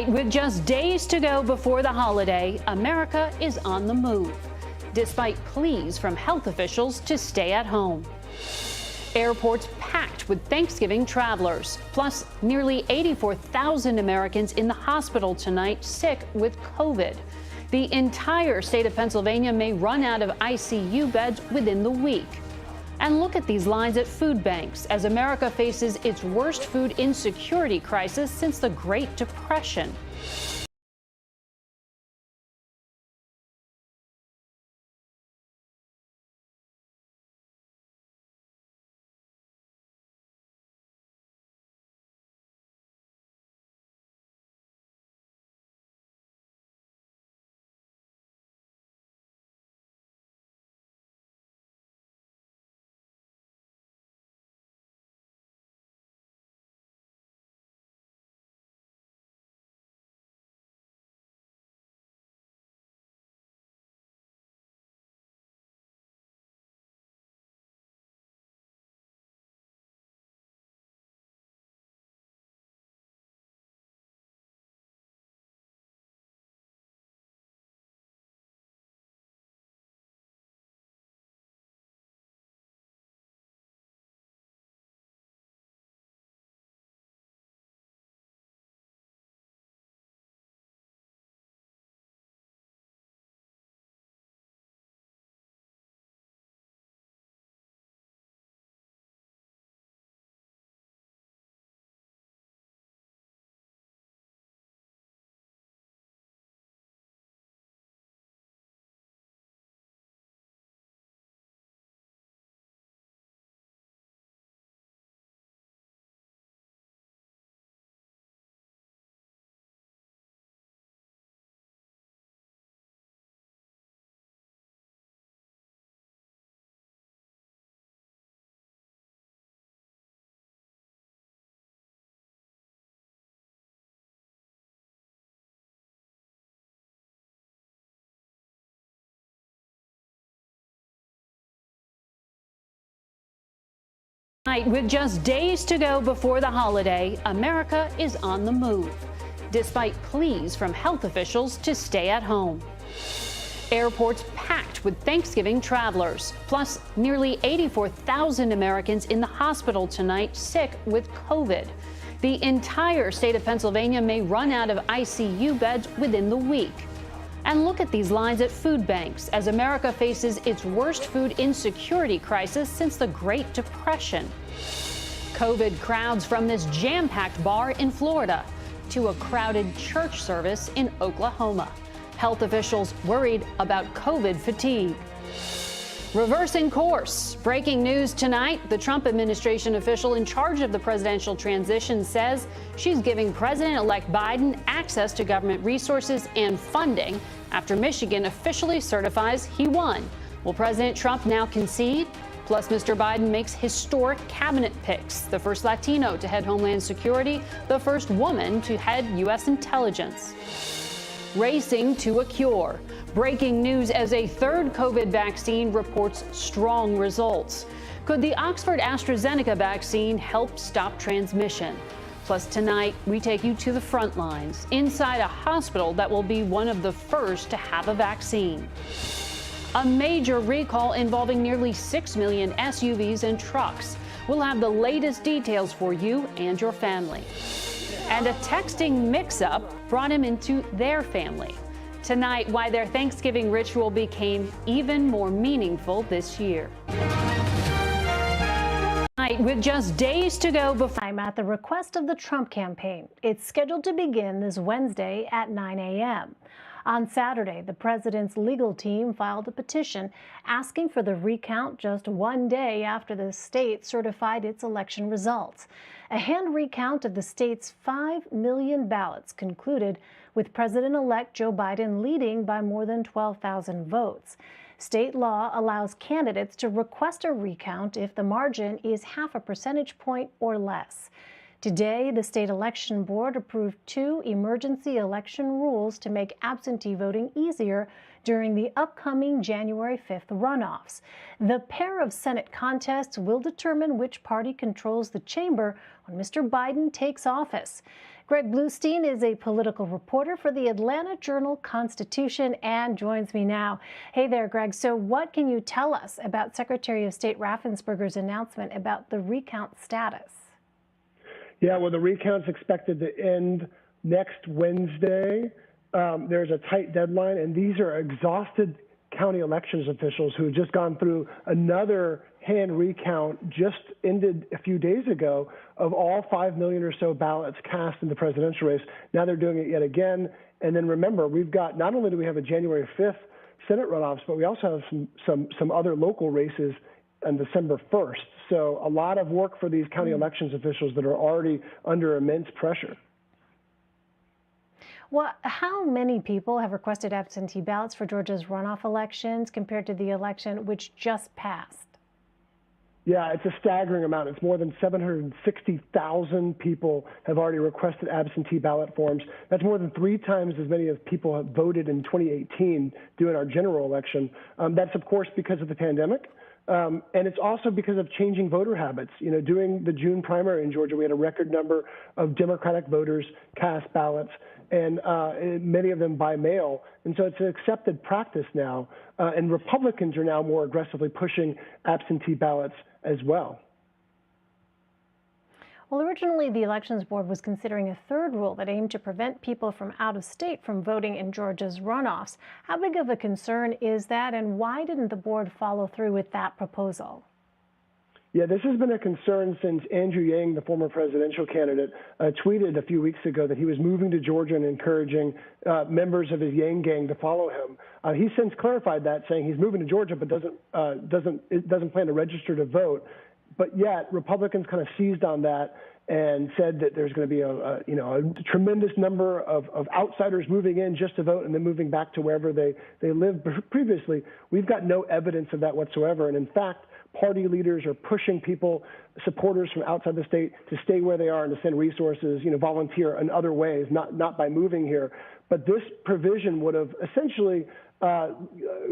With just days to go before the holiday, America is on the move, despite pleas from health officials to stay at home. Airports packed with Thanksgiving travelers, plus nearly 84,000 Americans in the hospital tonight sick with COVID. The entire state of Pennsylvania may run out of ICU beds within the week. And look at these lines at food banks as America faces its worst food insecurity crisis since the Great Depression. With just days to go before the holiday, America is on the move, despite pleas from health officials to stay at home. Airports packed with Thanksgiving travelers, plus nearly 84,000 Americans in the hospital tonight sick with COVID. The entire state of Pennsylvania may run out of ICU beds within the week. And look at these lines at food banks as America faces its worst food insecurity crisis since the Great Depression. COVID crowds from this jam-packed bar in Florida to a crowded church service in Oklahoma. Health officials worried about COVID fatigue. Reversing course. Breaking news tonight. The Trump administration official in charge of the presidential transition says she's giving President-elect Biden access to government resources and funding after Michigan officially certifies he won. Will President Trump now concede? Plus, Mr. Biden makes historic cabinet picks. The first Latino to head Homeland Security, the first woman to head U.S. intelligence. Racing to a cure. Breaking news as a third COVID vaccine reports strong results. Could the Oxford AstraZeneca vaccine help stop transmission? Plus, tonight, we take you to the front lines, inside a hospital that will be one of the first to have a vaccine. A major recall involving nearly 6 million SUVs and trucks. We'll have the latest details for you and your family. And a texting mix-up brought him into their family. Tonight, why their Thanksgiving ritual became even more meaningful this year. With just days to go before I'm at the request of the Trump campaign. It's scheduled to begin this Wednesday at 9 a.m. On Saturday, the president's legal team filed a petition asking for the recount just one day after the state certified its election results. A hand recount of the state's 5 million ballots concluded with President-elect Joe Biden leading by more than 12,000 votes. State law allows candidates to request a recount if the margin is half a percentage point or less. Today, the state election board approved 2 emergency election rules to make absentee voting easier during the upcoming January 5th runoffs. The pair of Senate contests will determine which party controls the chamber when Mr. Biden takes office. Greg Bluestein is a political reporter for the Atlanta Journal-Constitution and joins me now. Hey there, Greg. So what can you tell us about Secretary of State Raffensperger's announcement about the recount status? Yeah, well, the recount's expected to end next Wednesday. There's a tight deadline, and these are exhausted county elections officials who have just gone through another hand recount, just ended a few days ago, of all 5 million or so ballots cast in the presidential race. Now they're doing it yet again. And then remember, we've got, not only do we have a January 5th Senate runoffs, but we also have some other local races on December 1st. So a lot of work for these county elections officials that are already under immense pressure. Well, how many people have requested absentee ballots for Georgia's runoff elections compared to the election which just passed? Yeah, it's a staggering amount. It's more than 760,000 people have already requested absentee ballot forms. That's more than 3 times as many as people have voted in 2018 during our general election. That's, of course, because of the pandemic. And it's also because of changing voter habits. You know, during the June primary in Georgia, we had a record number of Democratic voters cast ballots, and many of them by mail. And so it's an accepted practice now. And Republicans are now more aggressively pushing absentee ballots as well. Well, originally, the Elections Board was considering a third rule that aimed to prevent people from out of state from voting in Georgia's runoffs. How big of a concern is that, and why didn't the board follow through with that proposal? Yeah, this has been a concern since Andrew Yang, the former presidential candidate, tweeted a few weeks ago that he was moving to Georgia and encouraging members of his Yang gang to follow him. He's since clarified that, saying he's moving to Georgia but doesn't plan to register to vote. But yet, Republicans kind of seized on that and said that there's going to be a tremendous number of outsiders moving in just to vote and then moving back to wherever they lived previously. We've got no evidence of that whatsoever. And in fact, party leaders are pushing people, supporters from outside the state, to stay where they are and to send resources, volunteer in other ways, not by moving here. But this provision would have essentially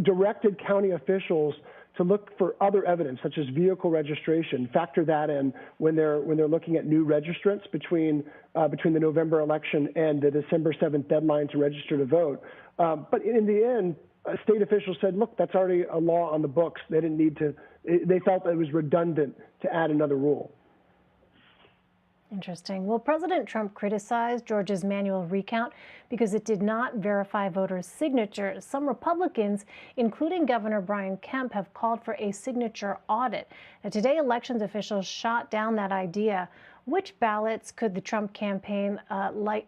directed county officials to look for other evidence, such as vehicle registration, factor that in when they're looking at new registrants between the November election and the December 7th deadline to register to vote. But in the end, state officials said, look, that's already a law on the books. They didn't need to. They felt it was redundant to add another rule. Interesting. Well, President Trump criticized Georgia's manual recount because it did not verify voters' signatures. Some Republicans, including Governor Brian Kemp, have called for a signature audit. Now, today, elections officials shot down that idea. Which ballots could the Trump campaign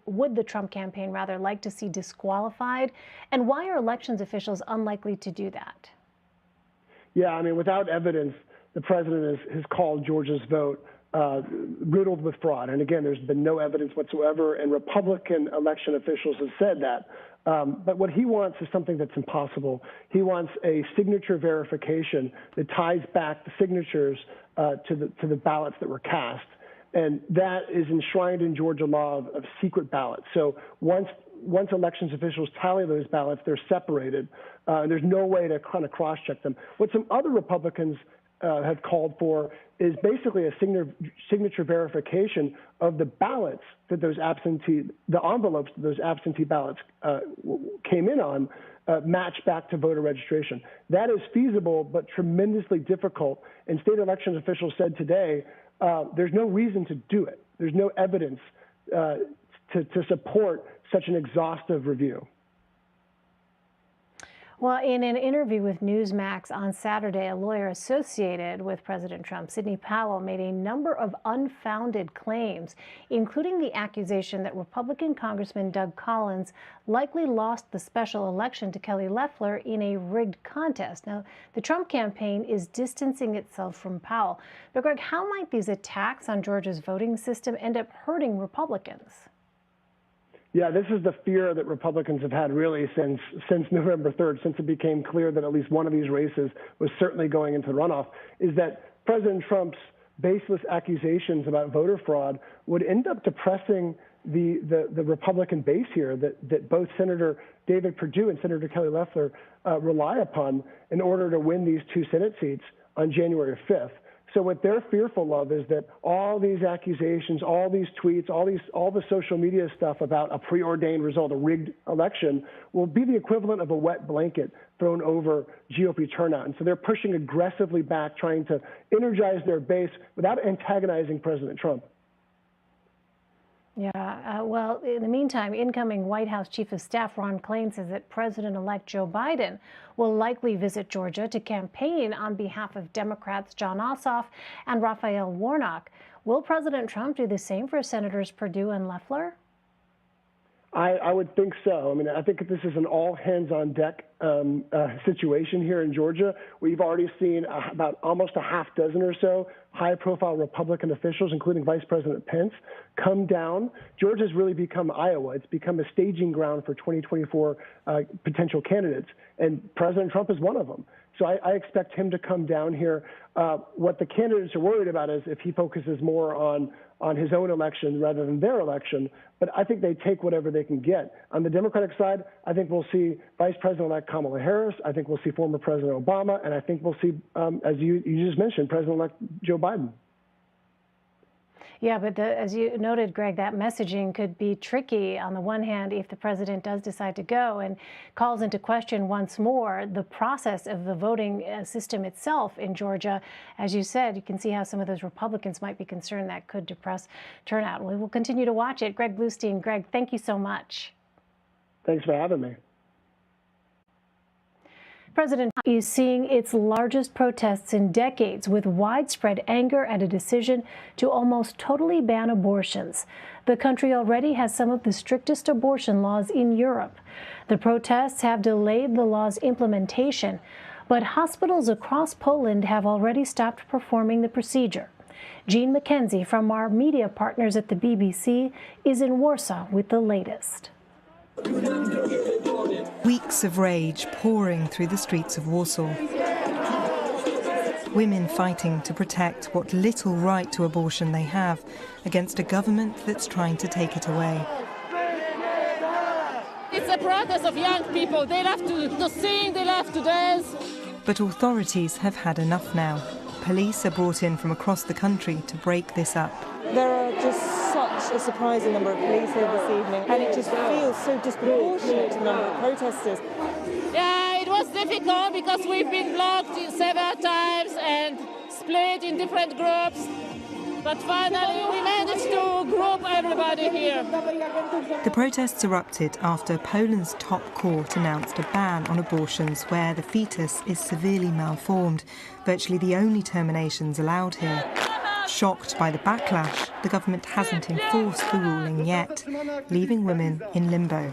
would the Trump campaign like to see disqualified? And why are elections officials unlikely to do that? Yeah, I mean, without evidence, the president has called Georgia's vote riddled with fraud. And again, there's been no evidence whatsoever, and Republican election officials have said that. But what he wants is something that's impossible. He wants a signature verification that ties back the signatures to the ballots that were cast. And that is enshrined in Georgia law of secret ballots. So once elections officials tally those ballots, they're separated. There's no way to kind of cross-check them. What some other Republicans have called for is basically a signature verification of the ballots that the envelopes that those absentee ballots came in on, match back to voter registration. That is feasible, but tremendously difficult. And state election officials said today, there's no reason to do it. There's no evidence to support such an exhaustive review. Well, in an interview with Newsmax on Saturday, a lawyer associated with President Trump, Sidney Powell, made a number of unfounded claims, including the accusation that Republican Congressman Doug Collins likely lost the special election to Kelly Loeffler in a rigged contest. Now, the Trump campaign is distancing itself from Powell. But, Greg, how might these attacks on Georgia's voting system end up hurting Republicans? Yeah, this is the fear that Republicans have had really since November 3rd, since it became clear that at least one of these races was certainly going into the runoff, is that President Trump's baseless accusations about voter fraud would end up depressing the Republican base here that both Senator David Perdue and Senator Kelly Loeffler rely upon in order to win these 2 Senate seats on January 5th. So what they're fearful of is that all these accusations, all these tweets, all the social media stuff about a preordained result, a rigged election, will be the equivalent of a wet blanket thrown over GOP turnout. And so they're pushing aggressively back, trying to energize their base without antagonizing President Trump. Yeah, well, in the meantime, incoming White House Chief of Staff Ron Klain says that President-elect Joe Biden will likely visit Georgia to campaign on behalf of Democrats Jon Ossoff and Raphael Warnock. Will President Trump do the same for Senators Perdue and Loeffler? I would think so. I mean, I think this is an all-hands-on-deck situation here in Georgia. We've already seen about almost a half dozen or so high-profile Republican officials, including Vice President Pence, come down. Georgia's really become Iowa. It's become a staging ground for 2024 potential candidates, and President Trump is one of them. So I expect him to come down here. What the candidates are worried about is if he focuses more on his own election rather than their election. But I think they take whatever they can get. On the Democratic side, I think we'll see Vice President-elect Kamala Harris. I think we'll see former President Obama. And I think we'll see, as you just mentioned, President-elect Joe Biden. Yeah, but as you noted, Greg, that messaging could be tricky. On the one hand, if the president does decide to go and calls into question once more the process of the voting system itself in Georgia, as you said, you can see how some of those Republicans might be concerned that could depress turnout. We will continue to watch it. Greg Bluestein, Greg, thank you so much. Thanks for having me. President is seeing its largest protests in decades, with widespread anger at a decision to almost totally ban abortions. The country already has some of the strictest abortion laws in Europe. The protests have delayed the law's implementation, but hospitals across Poland have already stopped performing the procedure. Jean McKenzie from our media partners at the BBC is in Warsaw with the latest. Weeks of rage pouring through the streets of Warsaw. Women fighting to protect what little right to abortion they have against a government that's trying to take it away. It's a protest of young people. They love to sing, they love to dance. But authorities have had enough now. Police are brought in from across the country to break this up. There are just such a surprising number of police here this evening, and it just feels so disproportionate to the number of protesters. Yeah, it was difficult because we've been blocked several times and split in different groups. But finally, we managed to group everybody here. The protests erupted after Poland's top court announced a ban on abortions where the fetus is severely malformed, virtually the only terminations allowed here. Shocked by the backlash, the government hasn't enforced the ruling yet, leaving women in limbo.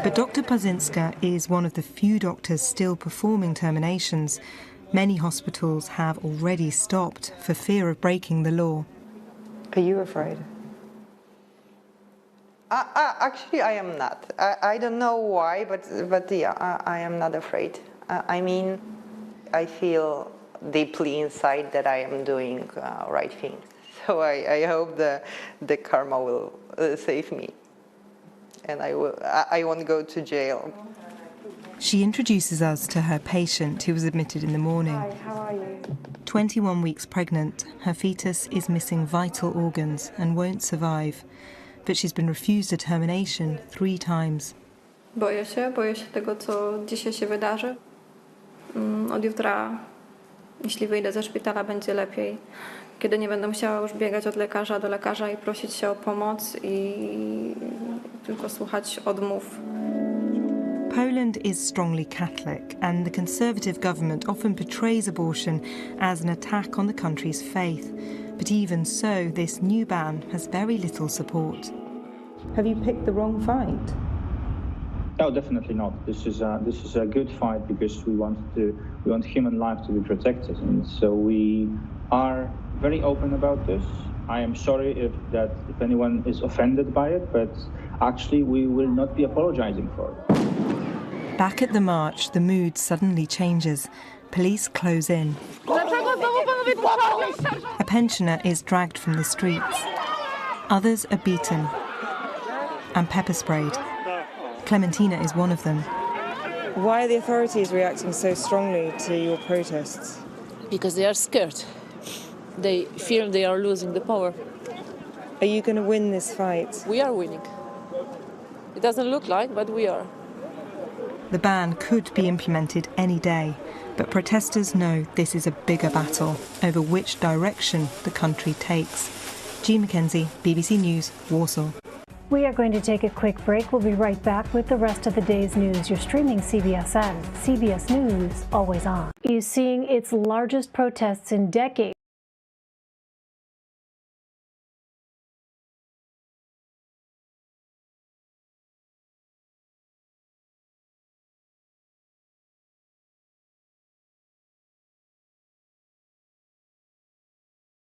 But Dr. Pazynska is one of the few doctors still performing terminations. Many hospitals have already stopped for fear of breaking the law. Are you afraid? Actually, I am not. I don't know why, but yeah, I am not afraid. I mean, I feel deeply inside that I am doing right thing. So I hope the karma will save me, and I won't go to jail. She introduces us to her patient who was admitted in the morning. Hi, how are you? 21 weeks pregnant, her fetus is missing vital organs and won't survive. But she's been refused a termination 3 times. Boję się tego, co dzisiaj się wydarzy. Od jutra, jeśli wyjdę ze szpitala, będzie lepiej. Kiedy nie będę musiała już biegać od lekarza do lekarza i prosić się o pomoc i tylko słuchać odmów. Poland is strongly Catholic, and the Conservative government often portrays abortion as an attack on the country's faith. But even so, this new ban has very little support. Have you picked the wrong fight? No, definitely not. This is a good fight because we want human life to be protected, and so we are very open about this. I am sorry if anyone is offended by it, but actually we will not be apologizing for it. Back at the march, the mood suddenly changes. Police close in. A pensioner is dragged from the streets. Others are beaten and pepper sprayed. Clementina is one of them. Why are the authorities reacting so strongly to your protests? because they are scared. They feel they are losing the power. Are you going to win this fight? We are winning. It doesn't look like, but we are. The ban could be implemented any day, but protesters know this is a bigger battle over which direction the country takes. Jean Mackenzie, BBC News, Warsaw. We are going to take a quick break. We'll be right back with the rest of the day's news. You're streaming CBSN. CBS News, always on. Is seeing its largest protests in decades.